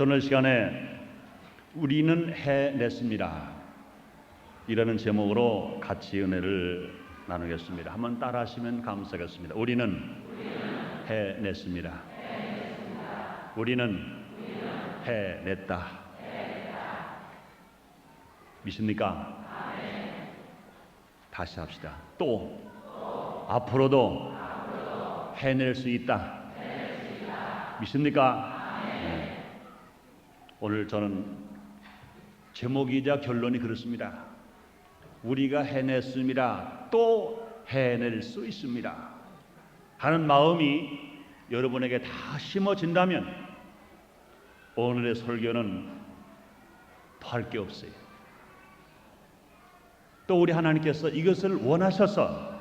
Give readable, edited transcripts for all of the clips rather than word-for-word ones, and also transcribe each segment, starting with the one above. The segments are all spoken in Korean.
오늘 시간에 우리는 해냈습니다 이라는 제목으로 같이 은혜를 나누겠습니다. 한번 따라 하시면 감사하겠습니다. 우리는 해냈습니다. 우리는 해냈다. 믿습니까? 다시 합시다. 또 앞으로도 해낼 수 있다. 믿습니까? 오늘 저는 제목이자 결론이 그렇습니다. 우리가 해냈습니다. 또 해낼 수 있습니다. 하는 마음이 여러분에게 다 심어진다면 오늘의 설교는 더 할 게 없어요. 또 우리 하나님께서 이것을 원하셔서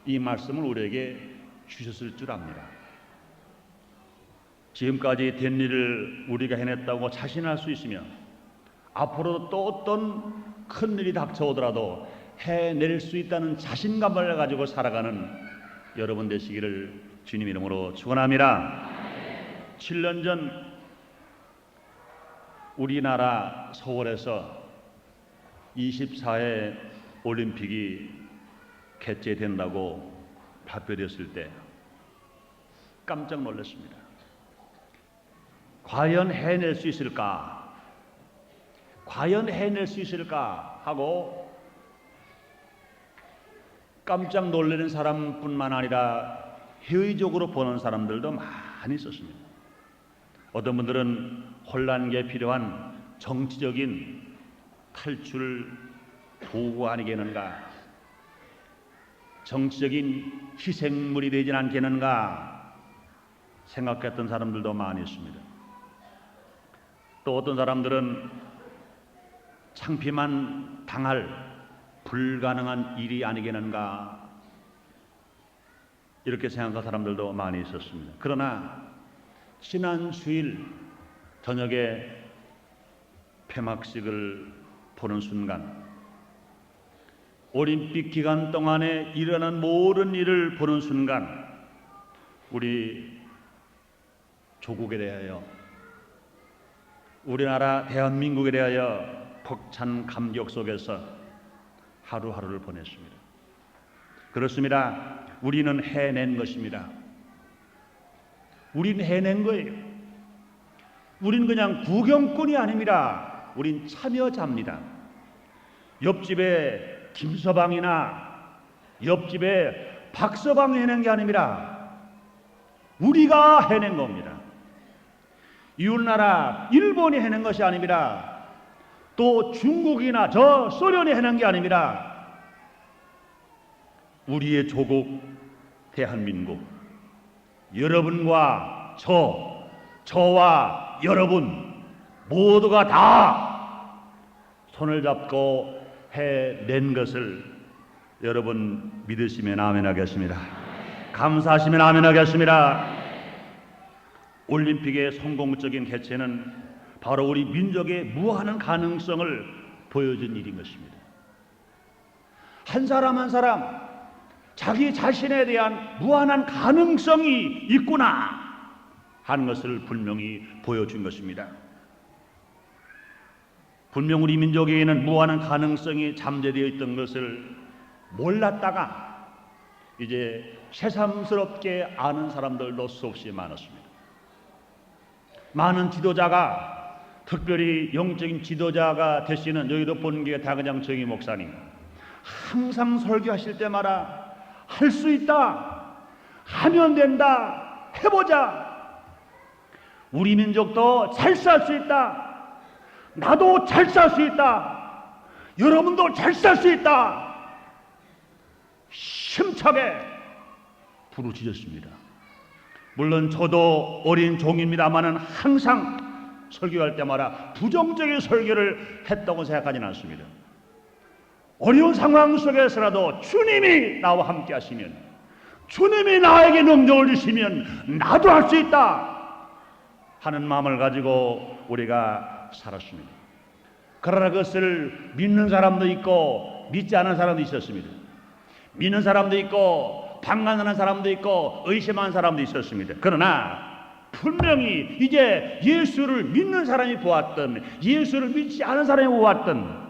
이 말씀을 우리에게 주셨을 줄 압니다. 지금까지 된 일을 우리가 해냈다고 자신할 수 있으며 앞으로도 또 어떤 큰 일이 닥쳐오더라도 해낼 수 있다는 자신감을 가지고 살아가는 여러분 되시기를 주님 이름으로 축원합니다. 7년 전 우리나라 서울에서 24회 올림픽이 개최된다고 발표됐을 때 깜짝 놀랐습니다. 과연 해낼 수 있을까? 과연 해낼 수 있을까? 하고 깜짝 놀라는 사람뿐만 아니라 회의적으로 보는 사람들도 많이 있었습니다. 어떤 분들은 혼란기에 필요한 정치적인 탈출 도구 아니겠는가? 정치적인 희생물이 되진 않겠는가? 생각했던 사람들도 많이 있습니다. 또 어떤 사람들은 창피만 당할 불가능한 일이 아니겠는가 이렇게 생각한 사람들도 많이 있었습니다. 그러나 지난 주일 저녁에 폐막식을 보는 순간 올림픽 기간 동안에 일어난 모든 일을 보는 순간 우리 조국에 대하여 우리나라 대한민국에 대하여 벅찬 감격 속에서 하루하루를 보냈습니다. 그렇습니다. 우리는 해낸 것입니다. 우린 해낸 거예요. 우린 그냥 구경꾼이 아닙니다. 우린 참여자입니다. 옆집에 김서방이나 옆집에 박서방이 해낸 게 아닙니다. 우리가 해낸 겁니다. 이웃나라 일본이 해낸 것이 아닙니다. 또 중국이나 저 소련이 해낸 게 아닙니다. 우리의 조국 대한민국, 여러분과 저와 여러분 모두가 다 손을 잡고 해낸 것을 여러분 믿으시면 아멘 하겠습니다. 감사하시면 아멘 하겠습니다. 올림픽의 성공적인 개최는 바로 우리 민족의 무한한 가능성을 보여준 일인 것입니다. 한 사람 한 사람 자기 자신에 대한 무한한 가능성이 있구나 하는 것을 분명히 보여준 것입니다. 분명 우리 민족에게는 무한한 가능성이 잠재되어 있던 것을 몰랐다가 이제 새삼스럽게 아는 사람들도 수없이 많았습니다. 많은 지도자가 특별히 영적인 지도자가 되시는 여의도 본교회 다그장 정희 목사님 항상 설교하실 때마다 할 수 있다, 하면 된다, 해보자. 우리 민족도 잘 살 수 있다. 나도 잘 살 수 있다. 여러분도 잘 살 수 있다. 힘차게 부르짖었습니다. 물론 저도 어린 종입니다만은 항상 설교할 때마다 부정적인 설교를 했다고 생각하지는 않습니다. 어려운 상황 속에서라도 주님이 나와 함께 하시면, 주님이 나에게 능력을 주시면 나도 할 수 있다 하는 마음을 가지고 우리가 살았습니다. 그러나 그것을 믿는 사람도 있고 믿지 않은 사람도 있었습니다. 믿는 사람도 있고 방관하는 사람도 있고 의심하는 사람도 있었습니다. 그러나 분명히 이제 예수를 믿는 사람이 보았던, 예수를 믿지 않은 사람이 보았던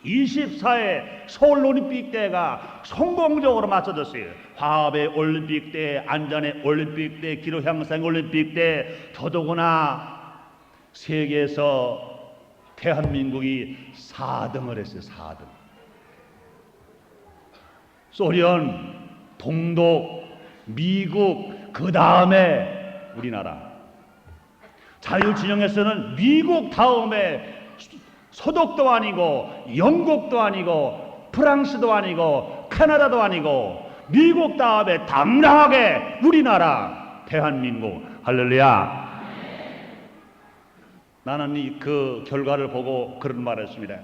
24회 서울올림픽 대회가 성공적으로 마쳐졌어요. 화합의 올림픽 대회, 안전의 올림픽 대회, 기록 향상 올림픽 대회, 더더구나 세계에서 대한민국이 4등을 했어요. 4등. 소련, 동독, 미국, 그 다음에 우리나라. 자유진영에서는 미국 다음에 소독도 아니고 영국도 아니고 프랑스도 아니고 캐나다도 아니고 미국 다음에 당당하게 우리나라 대한민국. 할렐루야. 나는 그 결과를 보고 그런 말을 했습니다.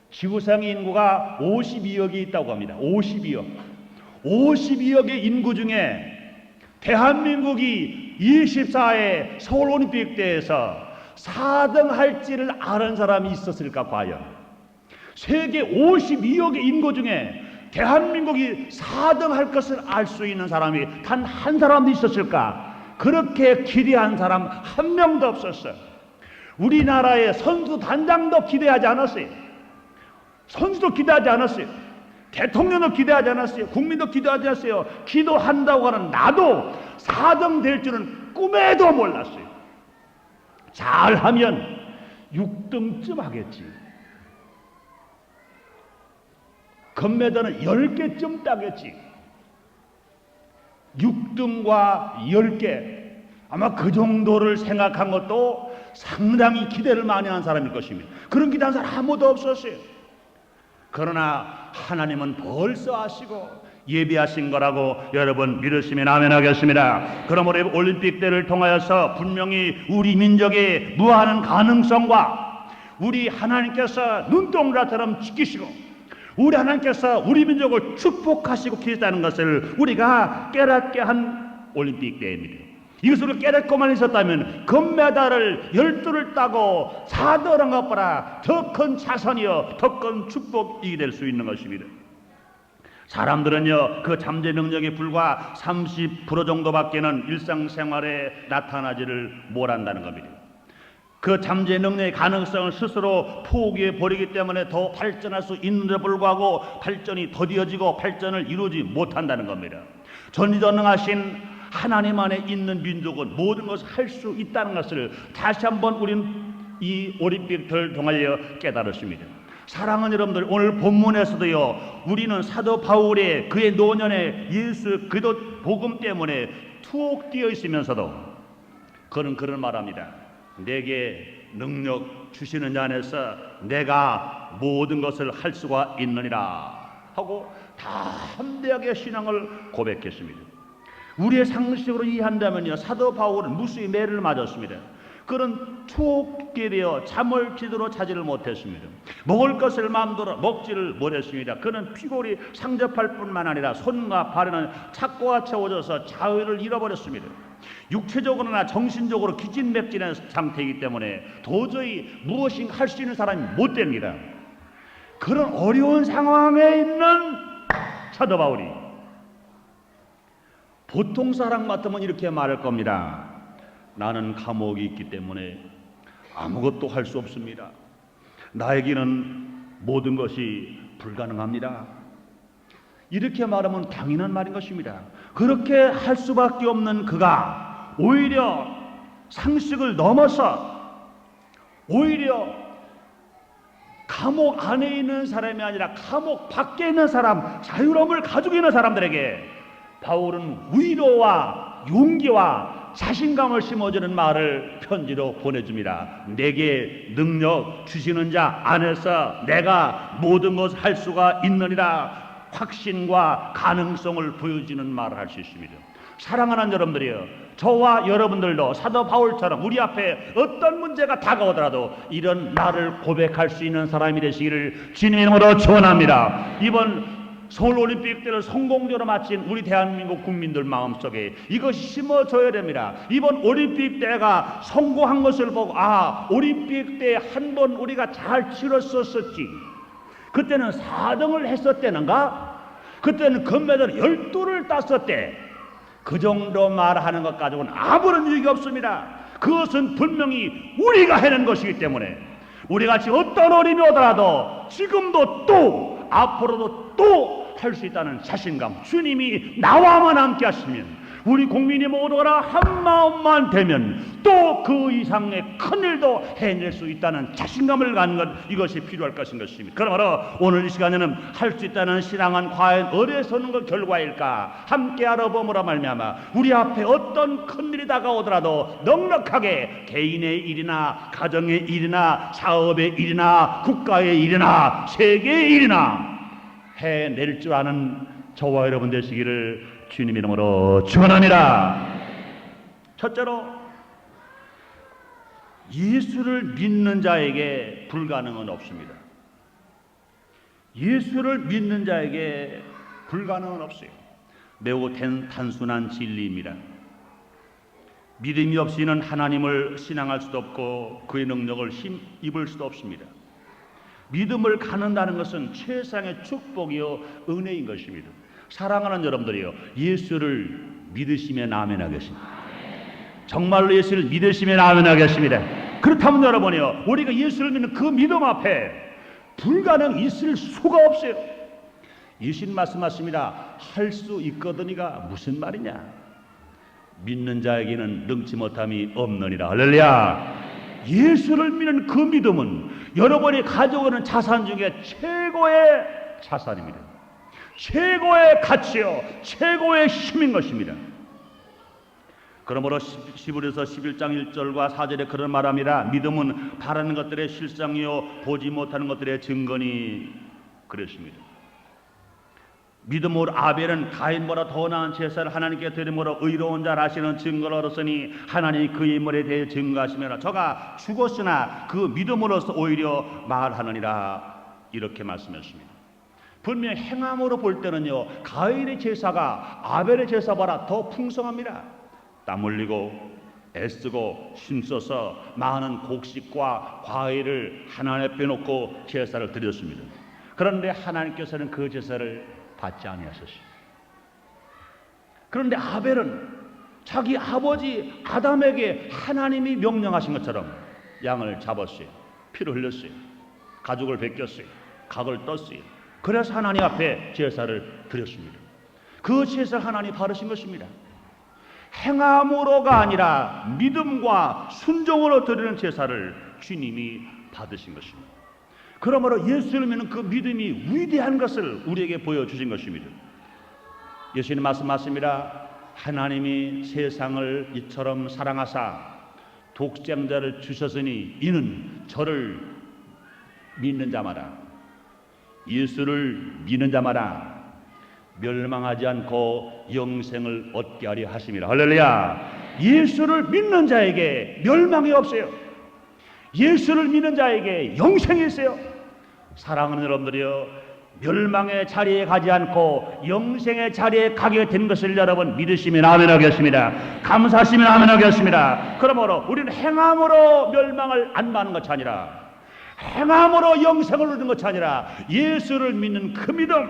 지구상 인구가 52억이 있다고 합니다. 52억의 인구 중에 대한민국이 24회 서울올림픽 대회에서 4등 할지를 아는 사람이 있었을까 과연? 세계 52억의 인구 중에 대한민국이 4등 할 것을 알 수 있는 사람이 단 한 사람도 있었을까? 그렇게 기대한 사람 한 명도 없었어요. 우리나라의 선수 단장도 기대하지 않았어요. 선수도 기대하지 않았어요. 대통령도 기대하지 않았어요. 국민도 기대하지 않았어요. 기도한다고 하는 나도 4등 될 줄은 꿈에도 몰랐어요. 잘하면 6등쯤 하겠지. 금메달은 10개쯤 따겠지. 6등과 10개, 아마 그 정도를 생각한 것도 상당히 기대를 많이 한 사람일 것입니다. 그런 기대한 사람 아무도 없었어요. 그러나 하나님은 벌써 아시고 예비하신 거라고 여러분 믿으시면 아멘 하겠습니다. 그러므로 올림픽 대회를 통하여서 분명히 우리 민족의 무한한 가능성과 우리 하나님께서 눈동자처럼 지키시고 우리 하나님께서 우리 민족을 축복하시고 계시다는 것을 우리가 깨닫게 한 올림픽 대회입니다. 이것을 깨닫고만 있었다면 금메달을 12를 따고 4등한 것보다 더 큰 자선이요 더 큰 축복이 될 수 있는 것입니다. 사람들은요 그 잠재 능력이 불과 30% 정도밖에는 일상생활에 나타나지를 못한다는 겁니다. 그 잠재 능력의 가능성을 스스로 포기해 버리기 때문에 더 발전할 수 있는데 불구하고 발전이 더디어지고 발전을 이루지 못한다는 겁니다. 전지전능하신 하나님 안에 있는 민족은 모든 것을 할 수 있다는 것을 다시 한번 우리는 이 올림픽을 통하여 깨달았습니다. 사랑하는 여러분들, 오늘 본문에서도요 우리는 사도 바울의 그의 노년에 예수 그리스도 복음 때문에 투옥되어 있으면서도 그는 그런 말합니다. 내게 능력 주시는 자 안에서 내가 모든 것을 할 수가 있느니라 하고 다 담대하게 신앙을 고백했습니다. 우리의 상식으로 이해한다면요 사도 바울은 무수히 매를 맞았습니다. 그는 투옥게 되어 잠을 제대로 자지를 못했습니다. 먹을 것을 마음대로 먹지를 못했습니다. 그는 피골이 상접할 뿐만 아니라 손과 발에는 착고가 채워져서 자유를 잃어버렸습니다. 육체적으로나 정신적으로 기진맥진한 상태이기 때문에 도저히 무엇인가 할 수 있는 사람이 못 됩니다. 그런 어려운 상황에 있는 사도 바울이 보통 사람 같으면 이렇게 말할 겁니다. 나는 감옥이 있기 때문에 아무것도 할 수 없습니다. 나에게는 모든 것이 불가능합니다. 이렇게 말하면 당연한 말인 것입니다. 그렇게 할 수밖에 없는 그가 오히려 상식을 넘어서 오히려 감옥 안에 있는 사람이 아니라 감옥 밖에 있는 사람, 자유로움을 가지고 있는 사람들에게 바울은 위로와 용기와 자신감을 심어주는 말을 편지로 보내줍니다. 내게 능력 주시는 자 안에서 내가 모든 것을 할 수가 있느니라 확신과 가능성을 보여주는 말을 할 수 있습니다. 사랑하는 여러분들이요, 저와 여러분들도 사도 바울처럼 우리 앞에 어떤 문제가 다가오더라도 이런 나를 고백할 수 있는 사람이 되시기를 주님의 이름으로 축원합니다. 이번 서울올림픽 때를 성공적으로 마친 우리 대한민국 국민들 마음속에 이것이 심어져야 됩니다. 이번 올림픽 때가 성공한 것을 보고 올림픽 때 한 번 우리가 잘 치렀었지. 그때는 4등을 했었대는가? 그때는 금메달 12를 땄었대. 그 정도 말하는 것 가지고는 아무런 유익이 없습니다. 그것은 분명히 우리가 해낸 것이기 때문에 우리같이 어떤 어림이 오더라도 지금도 또 앞으로도 또 할 수 있다는 자신감, 주님이 나와만 함께 하시면, 우리 국민이 모두가 한 마음만 되면 또 그 이상의 큰 일도 해낼 수 있다는 자신감을 갖는 것, 이것이 필요할 것인 것입니다. 그러므로 오늘 이 시간에는 할 수 있다는 신앙은 과연 어디에서 오는 것 결과일까 함께 알아보므로 말미암아 우리 앞에 어떤 큰 일이 다가오더라도 넉넉하게 개인의 일이나 가정의 일이나 사업의 일이나 국가의 일이나 세계의 일이나 해낼 줄 아는 저와 여러분 되시기를 주님 이름으로 축원합니다. 첫째로, 예수를 믿는 자에게 불가능은 없습니다. 예수를 믿는 자에게 불가능은 없어요. 매우 단순한 진리입니다. 믿음이 없이는 하나님을 신앙할 수도 없고 그의 능력을 힘입을 수도 없습니다. 믿음을 갖는다는 것은 최상의 축복이요 은혜인 것입니다. 사랑하는 여러분들이요, 예수를 믿으시면 아멘하겠습니다. 정말로 예수를 믿으시면 아멘하겠습니다. 그렇다면 여러분이요, 우리가 예수를 믿는 그 믿음 앞에 불가능 있을 수가 없어요. 예수님 말씀하십니다. 할 수 있거든이가 무슨 말이냐? 믿는 자에게는 능치 못함이 없느니라. 할렐루야. 예수를 믿는 그 믿음은 여러분이 가지고 있는 자산 중에 최고의 자산입니다. 최고의 가치요, 최고의 힘인 것입니다. 그러므로 히브리서 11장 1절과 4절에 그런 말합니다. 믿음은 바라는 것들의 실상이요 보지 못하는 것들의 증거니 그랬습니다. 믿음으로 아벨은 가인보다 더 나은 제사를 하나님께 드림으로 의로운 자라 하시는 증거를 얻었으니 하나님이 그의 인물에 대해 증거하시며 저가 죽었으나 그 믿음으로서 오히려 말하느니라, 이렇게 말씀했습니다. 분명 행함으로 볼 때는요, 가인의 제사가 아벨의 제사보다 더 풍성합니다. 땀 흘리고 애쓰고 힘써서 많은 곡식과 과일을 하나님 앞에 놓고 제사를 드렸습니다. 그런데 하나님께서는 그 제사를 받지 아니하셨습니다. 그런데 아벨은 자기 아버지 아담에게 하나님이 명령하신 것처럼 양을 잡았어요. 피를 흘렸어요. 가죽을 벗겼어요. 각을 떴어요. 그래서 하나님 앞에 제사를 드렸습니다. 그 제사를 하나님이 바르신 것입니다. 행함으로가 아니라 믿음과 순종으로 드리는 제사를 주님이 받으신 것입니다. 그러므로 예수를 믿는 그 믿음이 위대한 것을 우리에게 보여주신 것입니다. 예수님 말씀하십니다. 하나님이 세상을 이처럼 사랑하사 독생자를 주셨으니 이는 저를 믿는 자마다, 예수를 믿는 자마다 멸망하지 않고 영생을 얻게 하려 하심이라. 할렐루야. 예수를 믿는 자에게 멸망이 없어요. 예수를 믿는 자에게 영생이 있어요. 사랑하는 여러분들이요, 멸망의 자리에 가지 않고 영생의 자리에 가게 된 것을 여러분 믿으시면 아멘하겠습니다. 감사하시면 아멘하겠습니다. 그러므로 우리는 행함으로 멸망을 안 받는 것이 아니라, 행함으로 영생을 얻는 것이 아니라 예수를 믿는 그 믿음,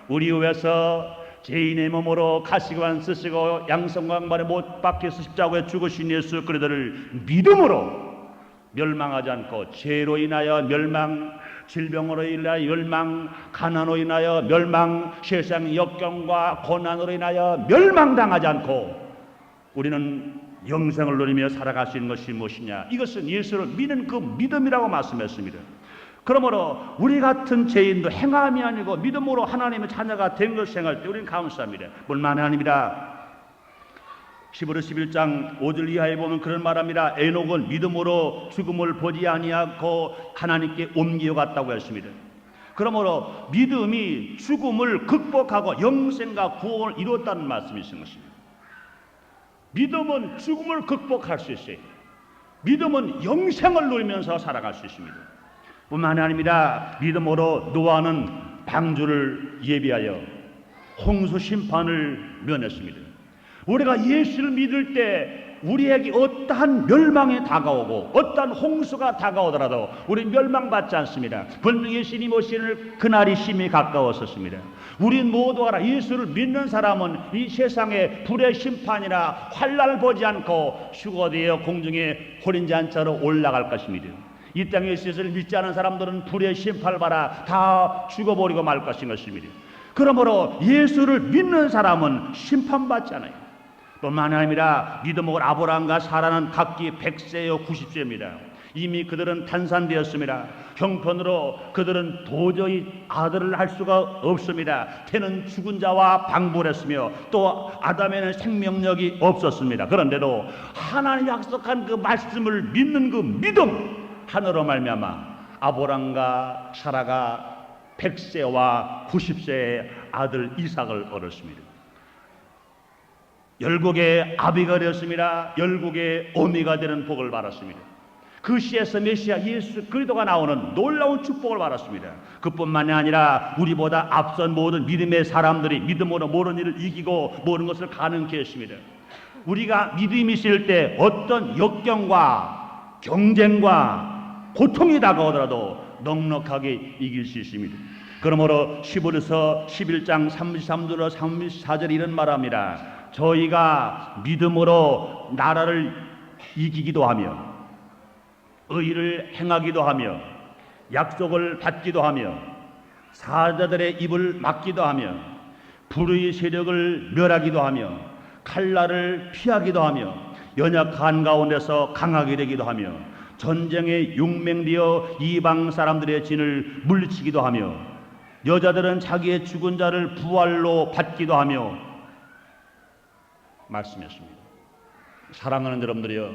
우리 위해서 죄인의 몸으로 가시관 쓰시고 양성광발에 못 박혀서 십자가에 죽으신 예수 그리스도를 믿음으로 멸망하지 않고, 죄로 인하여 멸망, 질병으로 인하여 멸망, 가난으로 인하여 멸망, 세상 역경과 고난으로 인하여 멸망당하지 않고 우리는 영생을 누리며 살아갈 수 있는 것이 무엇이냐? 이것은 예수를 믿는 그 믿음이라고 말씀했습니다. 그러므로 우리 같은 죄인도 행함이 아니고 믿음으로 하나님의 자녀가 된 것을 생각할 때 우리는 감사합니다. 뿐만 아닙니다. 히브리서 11장 5절 이하에 보면 그런 말합니다. 에녹은 믿음으로 죽음을 보지 아니하고 하나님께 옮겨갔다고 했습니다. 그러므로 믿음이 죽음을 극복하고 영생과 구원을 이루었다는 말씀이신 것입니다. 믿음은 죽음을 극복할 수 있어요. 믿음은 영생을 누리면서 살아갈 수 있습니다. 뿐만 아닙니다. 믿음으로 노아는 방주를 예비하여 홍수 심판을 면했습니다. 우리가 예수를 믿을 때 우리에게 어떠한 멸망이 다가오고 어떠한 홍수가 다가오더라도 우리 멸망받지 않습니다. 분명히 예수님 오시는 그날이 심히 가까웠었습니다. 우린 모두 알아, 예수를 믿는 사람은 이 세상에 불의 심판이나 환난을 보지 않고 휴거되어 공중에 호린잔처럼 올라갈 것입니다. 이 땅에 예수를 믿지 않은 사람들은 불의 심판을 받아 다 죽어버리고 말 것입니다. 그러므로 예수를 믿는 사람은 심판받지 않아요. 뿐만 아니라 믿음으로 아브라함과 사라는 각기 100세요 90세입니다. 이미 그들은 탄산되었습니다. 형편으로 그들은 도저히 아들을 할 수가 없습니다. 태는 죽은 자와 방불했으며 또 아담에는 생명력이 없었습니다. 그런데도 하나님 약속한 그 말씀을 믿는 그 믿음 하나로 말미암아 아브라함과 사라가 100세와 90세의 아들 이삭을 얻었습니다. 열국의 아비가 되었습니다. 열국의 어미가 되는 복을 받았습니다. 그 씨에서 메시아 예수 그리스도가 나오는 놀라운 축복을 받았습니다. 그뿐만이 아니라 우리보다 앞선 모든 믿음의 사람들이 믿음으로 모든 일을 이기고 모든 것을 가능케 했습니다. 우리가 믿음이 있을 때 어떤 역경과 경쟁과 고통이 다가오더라도 넉넉하게 이길 수 있습니다. 그러므로 히브리서 11장 33절로 34절 이런 말합니다. 저희가 믿음으로 나라를 이기기도 하며 의를 행하기도 하며 약속을 받기도 하며 사자들의 입을 막기도 하며 불의 세력을 멸하기도 하며 칼날을 피하기도 하며 연약한 가운데서 강하게 되기도 하며 전쟁에 용맹되어 이방 사람들의 진을 물리치기도 하며 여자들은 자기의 죽은 자를 부활로 받기도 하며 말씀했습니다. 사랑하는 여러분들이여,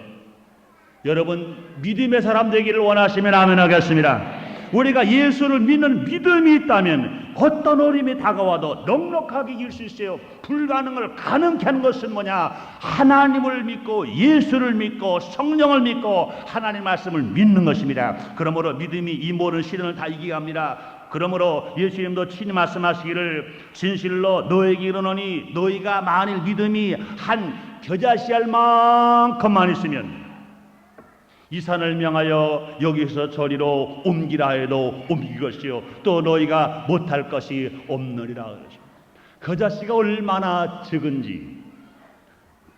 여러분 믿음의 사람 되기를 원하시면 아멘 하겠습니다. 우리가 예수를 믿는 믿음이 있다면 어떤 어려움이 다가와도 넉넉하게 이길 수 있어요. 불가능을 가능케 하는 것은 뭐냐? 하나님을 믿고 예수를 믿고 성령을 믿고 하나님 말씀을 믿는 것입니다. 그러므로 믿음이 이 모든 시련을 다 이기게 합니다. 그러므로 예수님도 친히 말씀하시기를 진실로 너에게 이르노니 너희가 만일 믿음이 한 겨자씨알 만큼만 있으면 이 산을 명하여 여기서 저리로 옮기라 해도 옮길 것이요 또 너희가 못할 것이 없느니라. 겨자씨가 얼마나 적은지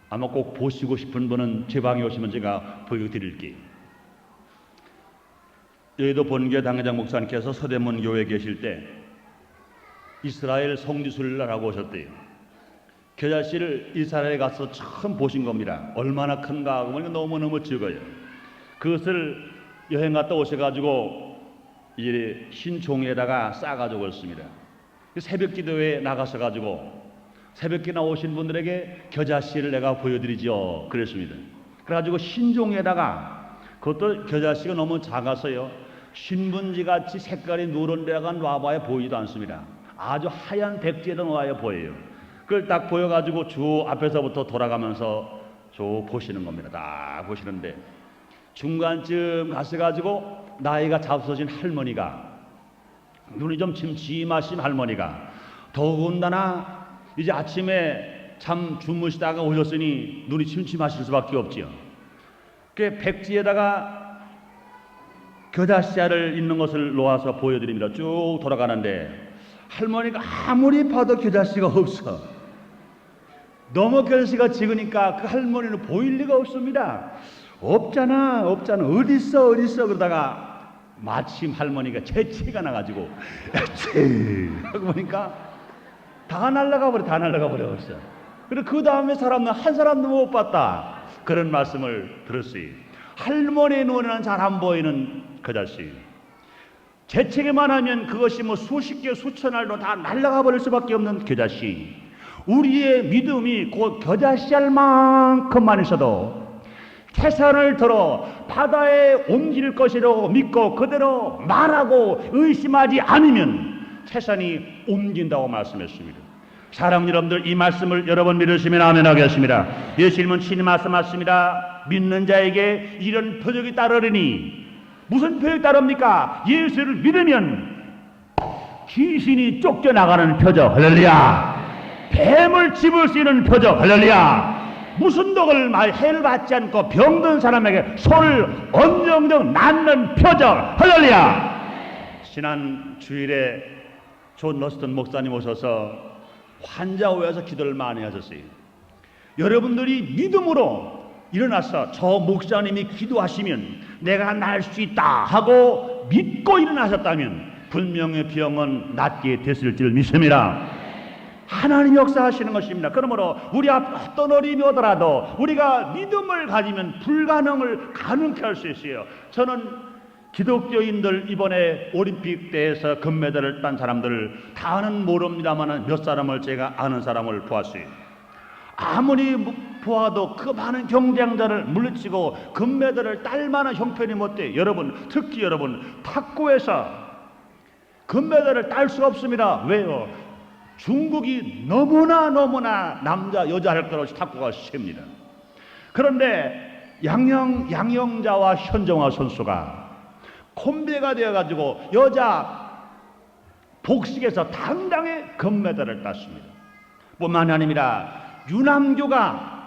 아마 꼭 보시고 싶은 분은 제 방에 오시면 제가 보여드릴게요. 여의도 본교 당회장 목사님께서 서대문 교회에 계실 때 이스라엘 성지순례를 하고 오셨대요. 겨자씨를 이스라엘에 가서 처음 보신 겁니다. 얼마나 큰가 하고 보니까 너무너무 적어요. 그것을 여행 갔다 오셔가지고 이제 흰 종이에다가 싸가지고 왔습니다. 새벽 기도에 나가셔가지고 새벽 기도 오신 분들에게 겨자씨를 내가 보여드리죠. 그랬습니다. 그래가지고 흰 종이에다가 그것도 겨자씨가 너무 작아서요. 신문지같이 색깔이 누런 데가 놔봐야 보이지도 않습니다. 아주 하얀 백지에다 놓아야 보여요. 그걸 딱 보여가지고 주 앞에서부터 돌아가면서 쭉 보시는 겁니다. 딱 보시는데 중간쯤 가셔가지고 나이가 잡수신 할머니가 눈이 좀 침침하신 할머니가 더군다나 이제 아침에 잠 주무시다가 오셨으니 눈이 침침하실 수밖에 없지요. 그 백지에다가 겨자씨알을 있는 것을 놓아서 보여드립니다. 쭉 돌아가는데 할머니가 아무리 봐도 겨자씨가 없어. 너무 겨자씨가 적으니까 그 할머니는 보일 리가 없습니다. 없잖아 어딨어 그러다가 마침 할머니가 재채가 나가지고 하고 보니까 다 날아가 버렸어. 그리고 그 다음에 사람은 한 사람도 못 봤다. 그런 말씀을 들었어요. 할머니의 눈에는 잘 안 보이는 겨자씨. 재채기만 하면 그것이 뭐 수십 개 수천 알도 다 날아가 버릴 수밖에 없는 겨자씨. 우리의 믿음이 곧 겨자씨알만큼만 있어도 태산을 들어 바다에 옮길 것이라고 믿고 그대로 말하고 의심하지 않으면 태산이 옮긴다고 말씀했습니다. 사랑하는 여러분들, 이 말씀을 여러분 믿으시면 아멘 하겠습니다. 예수님은 친히 말씀하십니다. 믿는 자에게 이런 표적이 따르리니. 무슨 표적이 따릅니까? 예수를 믿으면 귀신이 쫓겨나가는 표적, 할렐루야. 뱀을 집을 수 있는 표적, 할렐루야. 무슨 덕을 해를 받지 않고 병든 사람에게 손을 언정정 낫는 표적. 할렐루야. 지난 주일에 존 러스턴 목사님 오셔서 환자 위해서 기도를 많이 하셨어요. 여러분들이 믿음으로 일어나서 저 목사님이 기도하시면 내가 날 수 있다 하고 믿고 일어나셨다면 분명히 병은 낫게 됐을 줄 믿습니다. 하나님이 역사하시는 것입니다. 그러므로 우리 앞에 어떤 어려움이 오더라도 우리가 믿음을 가지면 불가능을 가능케 할 수 있어요. 저는 기독교인들 이번에 올림픽 대회에서 금메달을 딴 사람들 다는 모릅니다만 몇 사람을 제가 아는 사람을 보았어요. 아무리 보아도 그 많은 경쟁자를 물리치고 금메달을 딸 만한 형편이 못 돼요. 여러분, 특히 여러분 탁구에서 금메달을 딸 수가 없습니다. 왜요? 중국이 너무나 남자 여자 할 것 없이 탁구가 셉니다. 그런데 양영자와 현정화 선수가 콤비가 되어가지고 여자 복식에서 당당히 금메달을 땄습니다. 뿐만 아니라 유남규가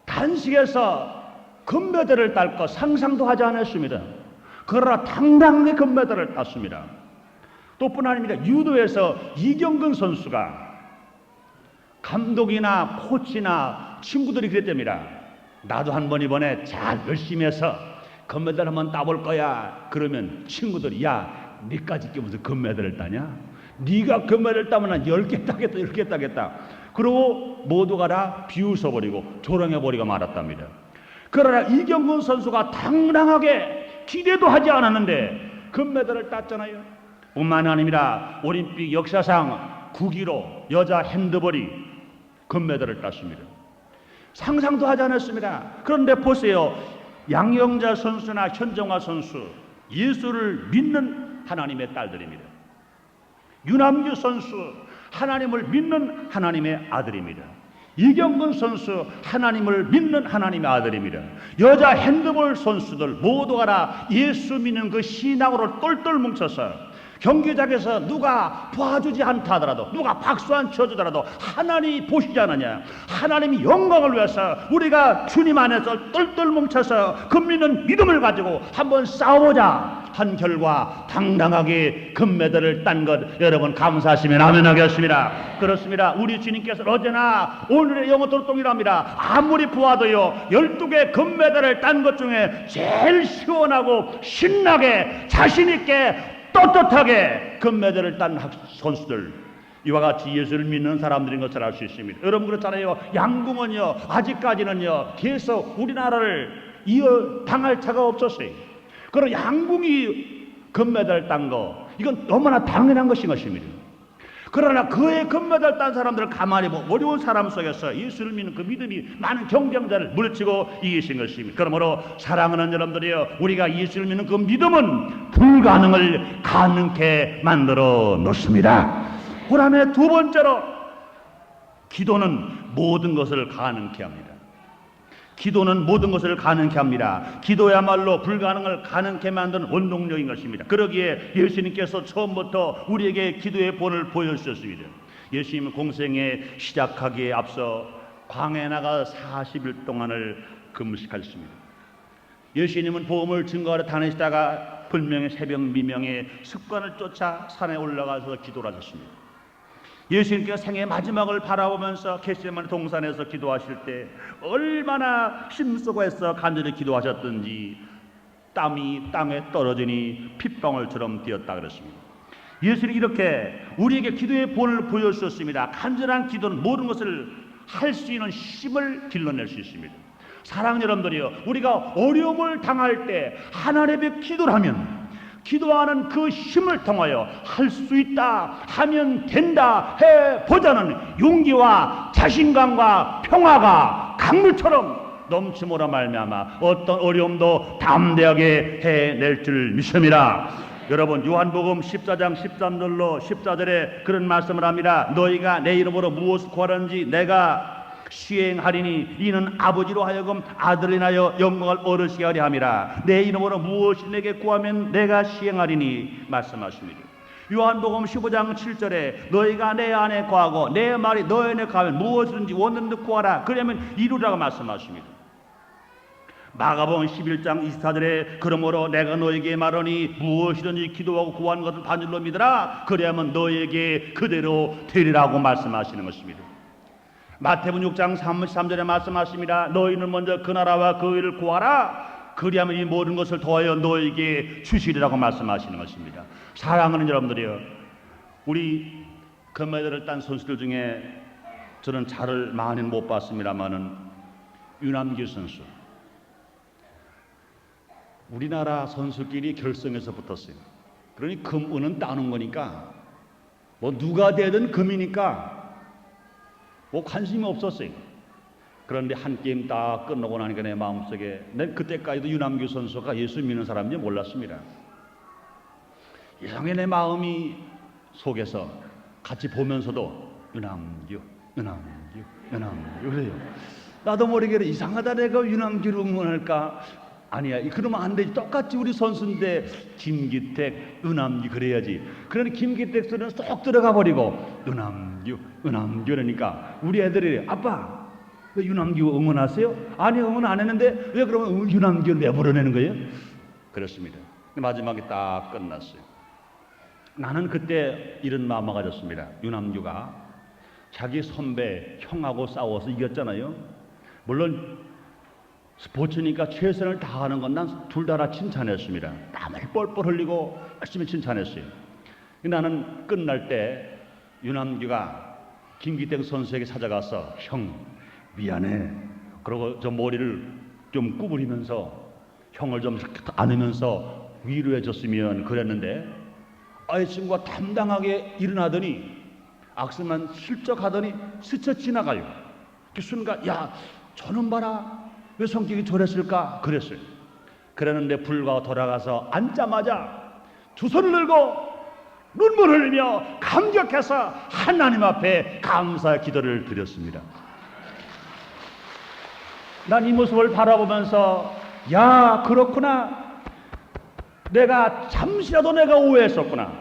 단식에서 금메달을 딸 거 상상도 하지 않았습니다. 그러나 당당히 금메달을 땄습니다. 또 뿐 아닙니다. 유도에서 이경근 선수가 감독이나 코치나 친구들이 그랬답니다. 나도 한번 이번에 잘 열심히 해서 금메달 한번 따볼 거야. 그러면 친구들이 야, 니까지 끼면서 금메달을 따냐? 네가 금메달 따면 난 10개 따겠다 10개 따겠다. 그리고 모두가 다 비웃어버리고 조롱해버리고 말았답니다. 그러나 이경근 선수가 당당하게 기대도 하지 않았는데 금메달을 땄잖아요. 뿐만 아니라 올림픽 역사상 9기로 여자 핸드볼이 금메달을 땄습니다. 상상도 하지 않았습니다. 그런데 보세요. 양영자 선수나 현정화 선수, 예수를 믿는 하나님의 딸들입니다. 유남규 선수, 하나님을 믿는 하나님의 아들입니다. 이경근 선수, 하나님을 믿는 하나님의 아들입니다. 여자 핸드볼 선수들 모두가 다 예수 믿는 그 신앙으로 똘똘 뭉쳐서 경기장에서 누가 봐주지 않다 하더라도, 누가 박수 안 쳐주더라도 하나님이 보시지 않느냐, 하나님이 영광을 위해서 우리가 주님 안에서 똘똘 뭉쳐서 그 믿는 믿음을 가지고 한번 싸워보자 한 결과 당당하게 금메달을 딴 것 여러분 감사하시면 아멘 하겠습니다. 그렇습니다. 우리 주님께서 어제나 오늘의 영원토록 동일합니다. 아무리 보아도요 12개 금메달을 딴 것 중에 제일 시원하고 신나게 자신있게 떳떳하게 금메달을 딴 선수들, 이와 같이 예수를 믿는 사람들인 것을 알 수 있습니다. 여러분 그렇잖아요. 양궁은요 아직까지는요 계속 우리나라를 이어당할 차가 없었어요. 그럼 양궁이 금메달 딴 거 이건 너무나 당연한 것인 것입니다. 그러나 그의 금메달 딴 사람들을 가만히 보고 어려운 사람 속에서 예수를 믿는 그 믿음이 많은 경쟁자를 물리치고 이기신 것입니다. 그러므로 사랑하는 여러분들이요, 우리가 예수를 믿는 그 믿음은 불가능을 가능케 만들어 놓습니다. 그 다음에 두 번째로 기도는 모든 것을 가능케 합니다. 기도는 모든 것을 가능케 합니다. 기도야말로 불가능을 가능케 만드는 원동력인 것입니다. 그러기에 예수님께서 처음부터 우리에게 기도의 본을 보여주셨습니다. 예수님은 공생에 시작하기에 앞서 광야에 나가 40일 동안을 금식하셨습니다. 예수님은 복음을 증거하러 다니시다가 분명히 새벽 미명에 습관을 쫓아 산에 올라가서 기도를 하셨습니다. 예수님께서 생애 마지막을 바라보면서 겟세마네 동산에서 기도하실 때 얼마나 힘쓰고 애써 간절히 기도하셨던지 땀이 땅에 떨어지니 핏방울처럼 뛰었다 그랬습니다. 예수님이 이렇게 우리에게 기도의 본을 보여주셨습니다. 간절한 기도는 모든 것을 할 수 있는 힘을 길러낼 수 있습니다. 사랑하는 여러분들이요, 우리가 어려움을 당할 때 하나님의 기도를 하면 기도하는 그 힘을 통하여 할 수 있다, 하면 된다 해보자는 용기와 자신감과 평화가 강물처럼 넘침으로 말미암아 어떤 어려움도 담대하게 해낼 줄 믿습니다. 여러분 요한복음 14장 13절로 14절에 그런 말씀을 합니다. 너희가 내 이름으로 무엇을 구하든지 내가 시행하리니 이는 아버지로 하여금 아들을 인하여 영광을 얻으시게 하려 함이라. 내 이름으로 무엇이 내게 구하면 내가 시행하리니 말씀하십니다. 요한복음 15장 7절에 너희가 내 안에 거하고 내 말이 너희 안에 거하면 무엇이든지 원하는 듯 구하라 그러면 이루라고 말씀하십니다. 마가복음 11장 24절에 그러므로 내가 너에게 말하니 무엇이든지 기도하고 구하는 것을 반줄로 믿으라 그리하면 너에게 그대로 되리라고 말씀하시는 것입니다. 마태복음 6장 33절에 말씀하십니다. 너희는 먼저 그 나라와 그 의를 구하라 그리하면 이 모든 것을 더하여 너에게 주시리라고 말씀하시는 것입니다. 사랑하는 여러분들이여, 우리 금메달을 딴 선수들 중에 저는 잘을 많이는 못 봤습니다만은 유남규 선수, 우리나라 선수끼리 결승에서 붙었어요. 그러니 금, 은은 따는 거니까 뭐 누가 되든 금이니까 뭐 관심이 없었어요. 그런데 한 게임 딱 끝나고 나니까 내 마음속에, 난 그때까지도 유남규 선수가 예수 믿는 사람인지 몰랐습니다. 이상하게 내 마음이 속에서 같이 보면서도 유남규 그래요. 나도 모르게 이상하다, 내가 유남규를 응원할까? 아니야, 그러면 안 되지. 똑같이 우리 선수인데 김기택, 유남규 그래야지. 그러니 김기택 소리는 쏙 들어가 버리고 유남규 그러니까 우리 애들이 아빠 왜 유남규 응원하세요? 아니, 응원 안 했는데 왜 그러면 유남규를 내버려내는 거예요? 그렇습니다. 마지막에 딱 끝났어요. 나는 그때 이런 마음을 가졌습니다. 유남규가 자기 선배 형하고 싸워서 이겼잖아요. 물론 스포츠니까 최선을 다하는 건 난 둘 다 칭찬했습니다. 땀을 뻘뻘 흘리고 열심히 칭찬했어요. 나는 끝날 때 유남규가 김기택 선수에게 찾아가서 형 미안해, 그러고 저 머리를 좀 구부리면서 형을 좀 안으면서 위로해 줬으면 그랬는데, 이 친구가 담당하게 일어나더니 악수만 슬쩍 하더니 스쳐 지나가요. 그 순간, 야 저놈 봐라, 왜 성격이 저랬을까 그랬어요. 그랬는데 불과 돌아가서 앉자마자 두 손을 들고 눈물을 흘리며 감격해서 하나님 앞에 감사의 기도를 드렸습니다. 난 이 모습을 바라보면서, 야 그렇구나, 내가 잠시라도 내가 오해했었구나.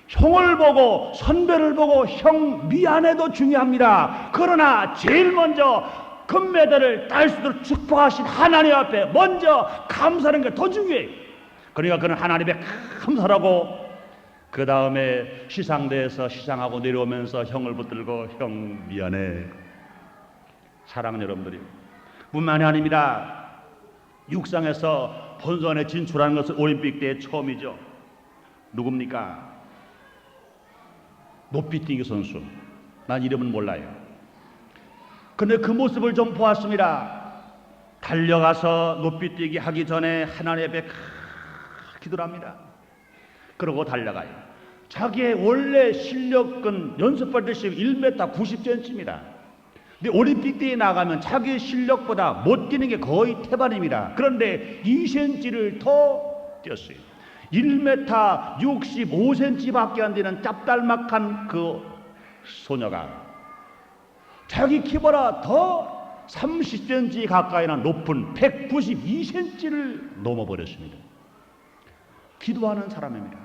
형을 보고 선배를 보고 형 미안해도 중요합니다. 그러나 제일 먼저 금메달을 딸 수 있도록 축복하신 하나님 앞에 먼저 감사하는 게 더 중요해요. 그러니까 그는 하나님의 감사라고, 그 다음에 시상대에서 시상하고 내려오면서 형을 붙들고 형 미안해. 사랑하는 여러분들이, 뿐만이 아닙니다. 육상에서 본선에 진출하는 것은 올림픽 때 처음이죠. 누굽니까? 높이뛰기 선수. 난 이름은 몰라요. 근데 그 모습을 좀 보았습니다. 달려가서 높이뛰기 하기 전에 하나님 앞에 기도를 합니다. 그러고 달려가요. 자기의 원래 실력은 연습할 때 1m 90cm입니다. 근데 올림픽 때에 나가면 자기 실력보다 못 뛰는 게 거의 태반입니다. 그런데 2cm를 더 뛰었어요. 1m 65cm밖에 안 되는 짭달막한 그 소녀가 자기 키보다 더 30cm 가까이나 높은 192cm를 넘어버렸습니다. 기도하는 사람입니다.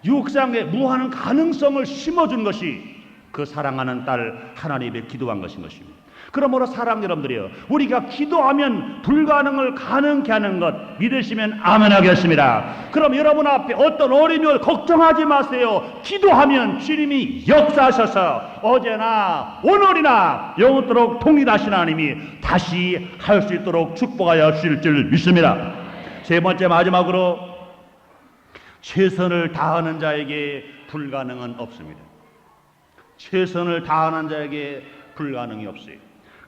육상에 무한한 가능성을 심어준 것이 그 사랑하는 딸 하나님의 기도한 것인 것입니다. 그러므로 사랑 여러분들이요, 우리가 기도하면 불가능을 가능케 하는 것 믿으시면 아멘 하겠습니다. 그럼 여러분 앞에 어떤 어려움을 걱정하지 마세요. 기도하면 주님이 역사하셔서 어제나 오늘이나 영원토록 동일하신 하나님이 다시 할 수 있도록 축복하여 주실 줄 믿습니다. 세 번째, 마지막으로, 최선을 다하는 자에게 불가능은 없습니다. 최선을 다하는 자에게 불가능이 없어요.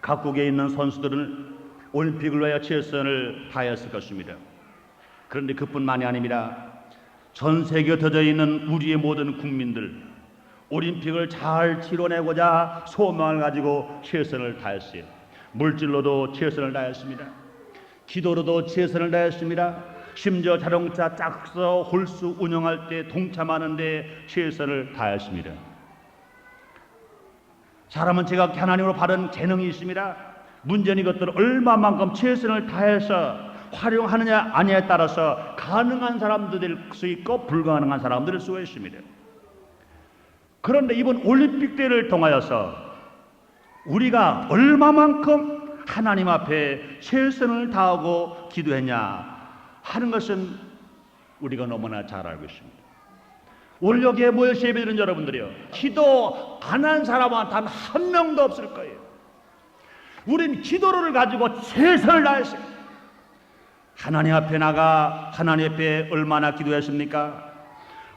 각국에 있는 선수들은 올림픽을 위하여 최선을 다했을 것입니다. 그런데 그뿐만이 아닙니다. 전 세계에 터져 있는 우리의 모든 국민들, 올림픽을 잘 치러내고자 소망을 가지고 최선을 다했어요. 물질로도 최선을 다했습니다. 기도로도 최선을 다했습니다. 심지어 자동차 짝서 홀수 운영할 때 동참하는데 최선을 다했습니다. 사람은 제가 하나님으로 받은 재능이 있습니다. 문제는 이것들을 얼마만큼 최선을 다해서 활용하느냐 아니냐에 따라서 가능한 사람도 될 수 있고 불가능한 사람도 될 수가 있습니다. 그런데 이번 올림픽 대회를 통하여서 우리가 얼마만큼 하나님 앞에 최선을 다하고 기도했냐 하는 것은 우리가 너무나 잘 알고 있습니다. 오늘 여기에 모여서 예배드리는 여러분들이요, 기도 안 한 사람은 단 한 명도 없을 거예요. 우린 기도를 가지고 최선을 다했어요. 하나님 앞에 나가 하나님 앞에 얼마나 기도했습니까?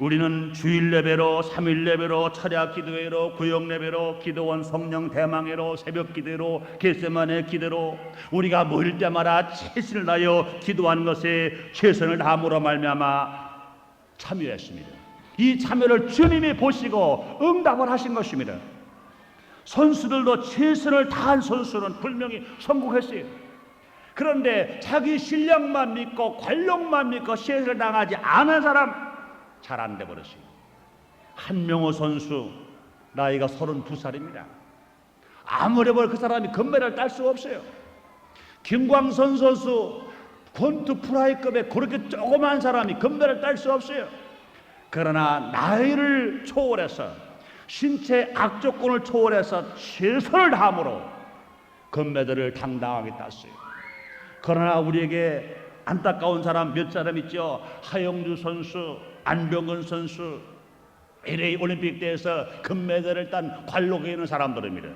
우리는 주일 예배로, 3일 예배로, 철야 기도회로, 구역 예배로, 기도원 성령 대망회로, 새벽 기도로, 겟세마네 기도로 우리가 모일 때마다 최선을 다하여 기도하는 것에 최선을 다함으로 말미암아 참여했습니다. 이 참여를 주님이 보시고 응답을 하신 것입니다. 선수들도 최선을 다한 선수는 분명히 성공했어요. 그런데 자기 실력만 믿고 관록만 믿고 최선을 당하지 않은 사람 잘 안 돼 버렸어요. 한명호 선수 나이가 32살입니다. 아무리 그 사람이 금메달을 딸 수가 없어요. 김광선 선수 권투 프라이급에 그렇게 조그만 사람이 금메달을 딸 수 없어요. 그러나 나이를 초월해서 신체 악조건을 초월해서 최선을 다함으로 금메달을 당당하게 땄어요. 그러나 우리에게 안타까운 사람 몇 사람 있죠. 하영주 선수, 안병근 선수, LA 올림픽 대회에서 금메달을 딴 관록에 있는 사람들입니다.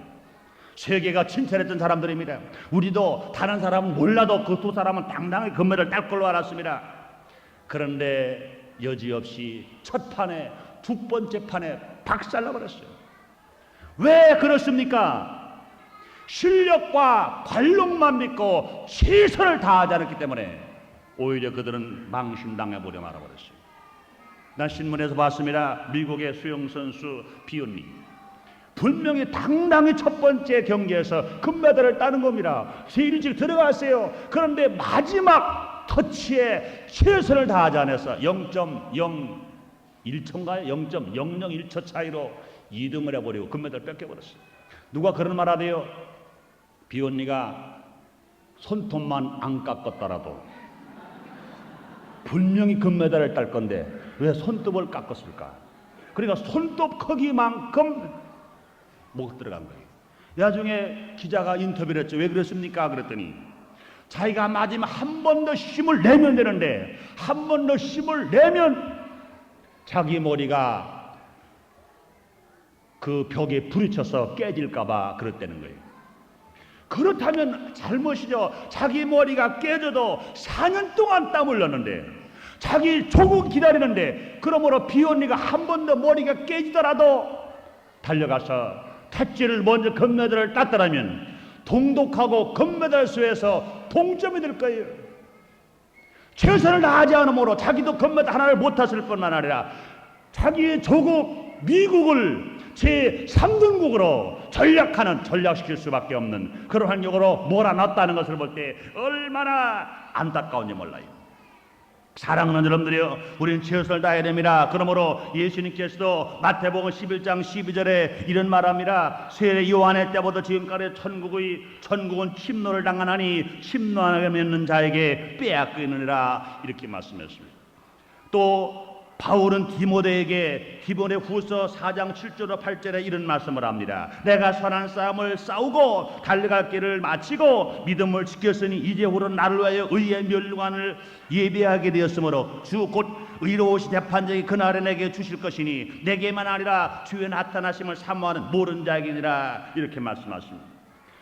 세계가 칭찬했던 사람들입니다. 우리도 다른 사람은 몰라도 그 두 사람은 당당하게 금메달을 딸 걸로 알았습니다. 그런데 여지없이 첫 판에 두 번째 판에 박살나버렸어요. 왜 그렇습니까? 실력과 관록만 믿고 최선을 다하지 않았기 때문에 오히려 그들은 망신당해버려 말아버렸어요. 난 신문에서 봤습니다. 미국의 수영선수 비욘니 분명히 당당히 첫 번째 경기에서 금메달을 따는 겁니다. 세일 일찍 들어갔어요. 그런데 마지막 터치에 최선을 다하지 않아서 0.01초인가요? 0.001초 차이로 2등을 해버리고 금메달 뺏겨버렸어요. 누가 그런 말 하대요? 비욘니가 손톱만 안 깎았더라도 분명히 금메달을 딸 건데 왜 손톱을 깎았을까? 그러니까 손톱 크기만큼 못 들어간 거예요. 나중에 기자가 인터뷰를 했죠. 왜 그랬습니까? 그랬더니 자기가 마지막 한 번 더 힘을 내면 되는데 한 번 더 힘을 내면 자기 머리가 그 벽에 부딪혀서 깨질까봐 그랬다는 거예요. 그렇다면 잘못이죠. 자기 머리가 깨져도 4년 동안 땀 흘렸는데 자기 조국 기다리는데, 그러므로 비욘니가 한 번 더 머리가 깨지더라도 달려가서 탁지를 먼저 금메달을 땄더라면 동독하고 금메달 수에서 동점이 될 거예요. 최선을 다하지 않으므로 자기도 금메달 하나를 못 탔을 뿐만 아니라 자기의 조국 미국을 제3등국으로 전락시킬 수밖에 없는 그런 환경으로 몰아놨다는 것을 볼 때 얼마나 안타까운지 몰라요. 사랑하는 여러분들이요, 우리는 최선을 다해야 됩니다. 그러므로 예수님께서도 마태복음 11장 12절에 이런 말합니다. 세례 요한의 때부터 지금까지 천국은 침노를 당하나니 침노하게 맺는 자에게 빼앗기느니라, 이렇게 말씀했습니다. 또 바울은 디모데에게 디모데후서 4장 7절로 8절에 이런 말씀을 합니다. 내가 선한 싸움을 싸우고 달려갈 길을 마치고 믿음을 지켰으니 이제후로 나를 위하여 의의 멸관을 예비하게 되었으므로 주 곧 의로우신 재판장이 그날에 내게 주실 것이니 내게만 아니라 주의 나타나심을 사모하는 모든 자에게니라, 이렇게 말씀하십니다.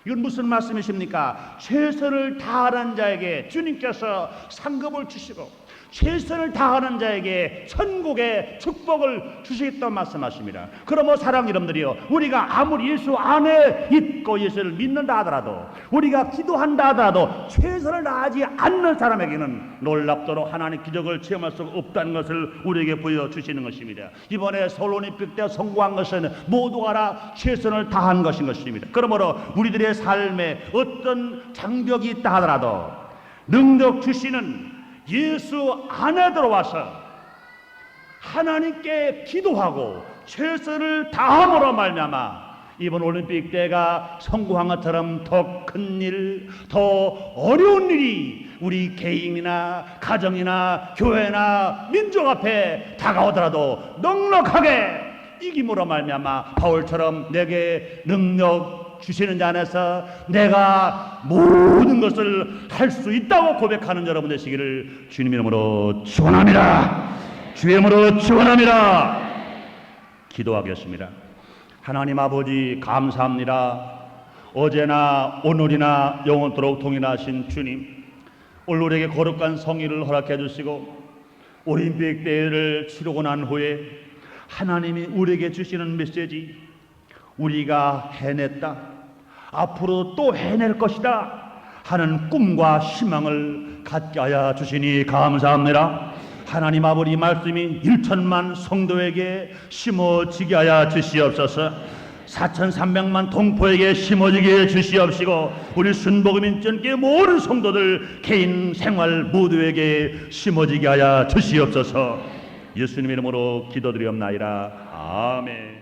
이건 무슨 말씀이십니까? 최선을 다하는 자에게 주님께서 상급을 주시고 최선을 다하는 자에게 천국의 축복을 주시겠다는 말씀하십니다. 그러므로 사랑 여러분들이요, 우리가 아무리 예수 안에 있고 예수를 믿는다 하더라도, 우리가 기도한다 하더라도 최선을 다하지 않는 사람에게는 놀랍도록 하나님의 기적을 체험할 수 없다는 것을 우리에게 보여주시는 것입니다. 이번에 서울올림픽 때 성공한 것은 모두가 다 최선을 다한 것인 것입니다. 그러므로 우리들의 삶에 어떤 장벽이 있다 하더라도 능력 주시는 예수 안에 들어와서 하나님께 기도하고 최선을 다함으로 말미암아 이번 올림픽 때가 성공한 것처럼 더 큰 일, 더 어려운 일이 우리 개인이나 가정이나 교회나 민족 앞에 다가오더라도 넉넉하게 이김으로 말미암아 바울처럼 내게 능력 주시는 자 안에서 내가 모든 것을 할 수 있다고 고백하는 여러분 되시기를 주님 이름으로 축원합니다. 주의 이름으로 축원합니다. 기도하겠습니다. 하나님 아버지 감사합니다. 어제나 오늘이나 영원토록 동일하신 주님, 오늘 우리에게 거룩한 성의를 허락해 주시고 올림픽 대회를 치르고 난 후에 하나님이 우리에게 주시는 메시지, 우리가 해냈다, 앞으로 또 해낼 것이다 하는 꿈과 희망을 갖게 하여 주시니 감사합니다. 하나님 아버지 말씀이 1천만 성도에게 심어지게 하여 주시옵소서. 4,300만 동포에게 심어지게 주시옵시고 우리 순복음인전계 모든 성도들 개인 생활 모두에게 심어지게 하여 주시옵소서. 예수님 이름으로 기도드리옵나이다. 아멘.